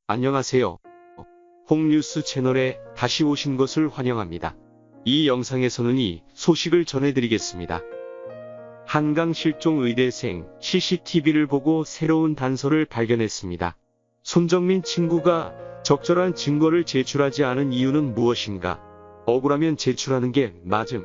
안녕하세요. 홍뉴스 채널에 다시 오신 것을 환영합니다. 이 영상에서는 이 소식을 전해드리겠습니다. 한강 실종 의대생 CCTV를 보고 새로운 단서를 발견했습니다. 손정민 친구가 적절한 증거를 제출하지 않은 이유는 무엇인가? 억울하면 제출하는 게 맞음.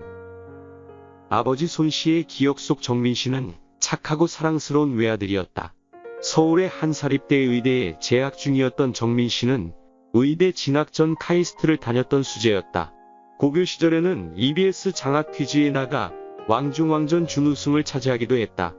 아버지 손 씨의 기억 속 정민 씨는 착하고 사랑스러운 외아들이었다. 서울의 한 사립대 의대에 재학 중이었던 정민 씨는 의대 진학 전 카이스트를 다녔던 수재였다. 고교 시절에는 EBS 장학 퀴즈에 나가 왕중왕전 준우승을 차지하기도 했다.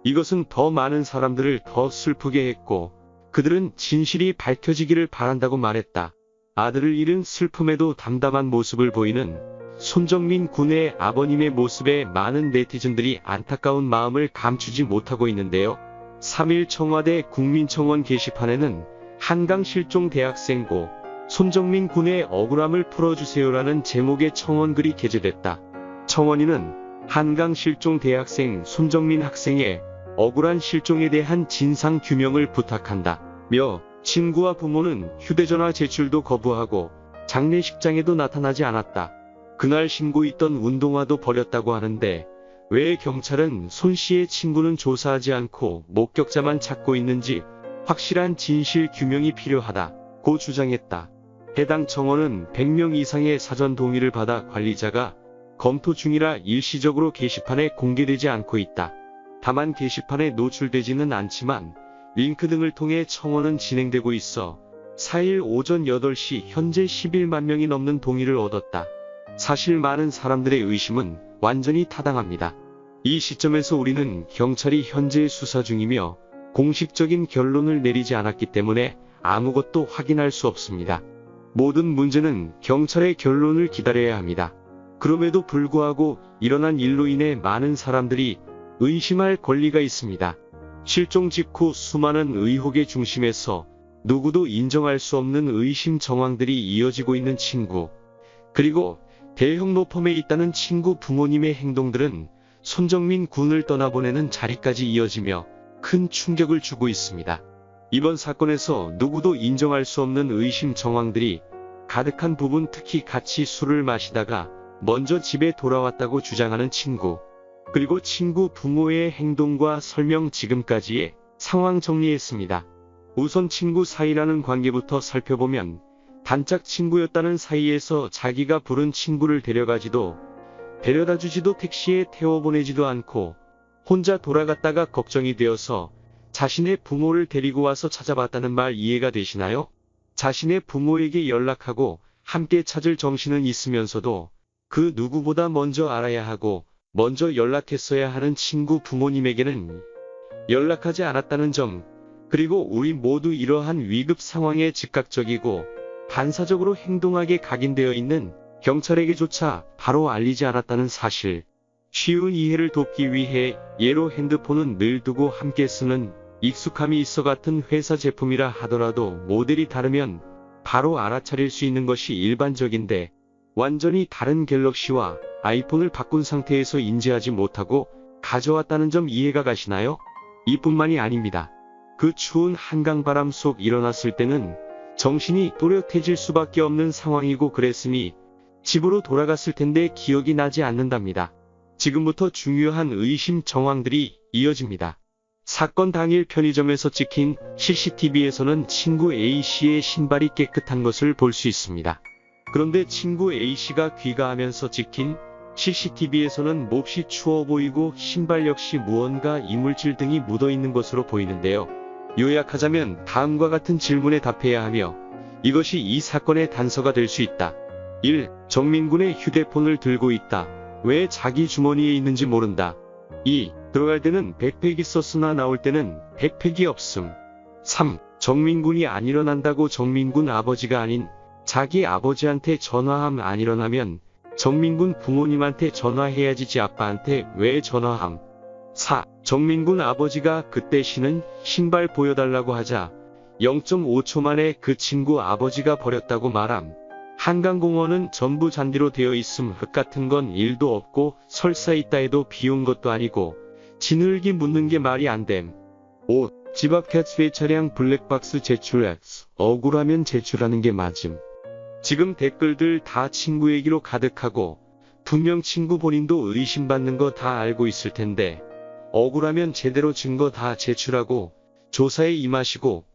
이것은 더 많은 사람들을 더 슬프게 했고 그들은 진실이 밝혀지기를 바란다고 말했다. 아들을 잃은 슬픔에도 담담한 모습을 보이는 손정민 군의 아버님의 모습에 많은 네티즌들이 안타까운 마음을 감추지 못하고 있는데요. 3일 청와대 국민청원 게시판에는 한강 실종 대학생고 손정민 군의 억울함을 풀어주세요라는 제목의 청원글이 게재됐다. 청원인은 한강 실종 대학생 손정민 학생의 억울한 실종에 대한 진상 규명을 부탁한다. 며 친구와 부모는 휴대전화 제출도 거부하고 장례식장에도 나타나지 않았다. 그날 신고 있던 운동화도 버렸다고 하는데 왜 경찰은 손 씨의 친구는 조사하지 않고 목격자만 찾고 있는지 확실한 진실 규명이 필요하다고 주장했다. 해당 청원은 100명 이상의 사전 동의를 받아 관리자가 검토 중이라 일시적으로 게시판에 공개되지 않고 있다. 다만 게시판에 노출되지는 않지만 링크 등을 통해 청원은 진행되고 있어 4일 오전 8시 현재 11만 명이 넘는 동의를 얻었다. 사실 많은 사람들의 의심은 완전히 타당합니다. 이 시점에서 우리는 경찰이 현재 수사 중이며 공식적인 결론을 내리지 않았기 때문에 아무것도 확인할 수 없습니다. 모든 문제는 경찰의 결론을 기다려야 합니다. 그럼에도 불구하고 일어난 일로 인해 많은 사람들이 의심할 권리가 있습니다. 실종 직후 수많은 의혹의 중심에서 누구도 인정할 수 없는 의심 정황들이 이어지고 있는 친구, 그리고 대형 로펌에 있다는 친구 부모님의 행동들은 손정민 군을 떠나보내는 자리까지 이어지며 큰 충격을 주고 있습니다. 이번 사건에서 누구도 인정할 수 없는 의심 정황들이 가득한 부분, 특히 같이 술을 마시다가 먼저 집에 돌아왔다고 주장하는 친구, 그리고 친구 부모의 행동과 설명, 지금까지의 상황 정리했습니다. 우선 친구 사이라는 관계부터 살펴보면 단짝 친구였다는 사이에서 자기가 부른 친구를 데려다주지도 택시에 태워보내지도 않고 혼자 돌아갔다가 걱정이 되어서 자신의 부모를 데리고 와서 찾아봤다는 말 이해가 되시나요? 자신의 부모에게 연락하고 함께 찾을 정신은 있으면서도 그 누구보다 먼저 알아야 하고 먼저 연락했어야 하는 친구 부모님에게는 연락하지 않았다는 점, 그리고 우리 모두 이러한 위급 상황에 즉각적이고 반사적으로 행동하게 각인되어 있는 경찰에게조차 바로 알리지 않았다는 사실. 쉬운 이해를 돕기 위해 예로 핸드폰은 늘 두고 함께 쓰는 익숙함이 있어 같은 회사 제품이라 하더라도 모델이 다르면 바로 알아차릴 수 있는 것이 일반적인데 완전히 다른 갤럭시와 아이폰을 바꾼 상태에서 인지하지 못하고 가져왔다는 점 이해가 가시나요? 이뿐만이 아닙니다. 그 추운 한강바람 속 일어났을 때는 정신이 또렷해질 수밖에 없는 상황이고 그랬으니 집으로 돌아갔을 텐데 기억이 나지 않는답니다. 지금부터 중요한 의심 정황들이 이어집니다. 사건 당일 편의점에서 찍힌 CCTV에서는 친구 A씨의 신발이 깨끗한 것을 볼 수 있습니다. 그런데 친구 A씨가 귀가하면서 찍힌 CCTV에서는 몹시 추워 보이고 신발 역시 무언가 이물질 등이 묻어있는 것으로 보이는데요. 요약하자면 다음과 같은 질문에 답해야 하며 이것이 이 사건의 단서가 될 수 있다. 1. 정민군의 휴대폰을 들고 있다. 왜 자기 주머니에 있는지 모른다. 2. 들어갈 때는 백팩이 썼으나 나올 때는 백팩이 없음. 3. 정민군이 안 일어난다고 정민군 아버지가 아닌 자기 아버지한테 전화함. 안 일어나면 정민군 부모님한테 전화해야지 지 아빠한테 왜 전화함. 4. 정민군 아버지가 그때 신은 신발 보여달라고 하자 0.5초 만에 그 친구 아버지가 버렸다고 말함. 한강공원은 전부 잔디로 되어 있음. 흙 같은 건 1도 없고 설사 있다 해도 비 온 것도 아니고 지늘기 묻는 게 말이 안 됨. 5. 집 앞 캣스웨이 차량 블랙박스 제출 X. 억울하면 제출하는 게 맞음. 지금 댓글들 다 친구 얘기로 가득하고 분명 친구 본인도 의심받는 거 다 알고 있을 텐데 억울하면 제대로 증거 다 제출하고 조사에 임하시고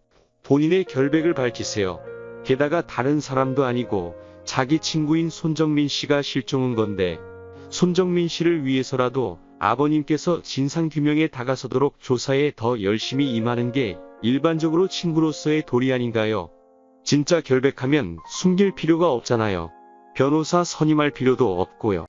본인의 결백을 밝히세요. 게다가 다른 사람도 아니고 자기 친구인 손정민 씨가 실종한 건데 손정민 씨를 위해서라도 아버님께서 진상규명에 다가서도록 조사에 더 열심히 임하는 게 일반적으로 친구로서의 도리 아닌가요? 진짜 결백하면 숨길 필요가 없잖아요. 변호사 선임할 필요도 없고요.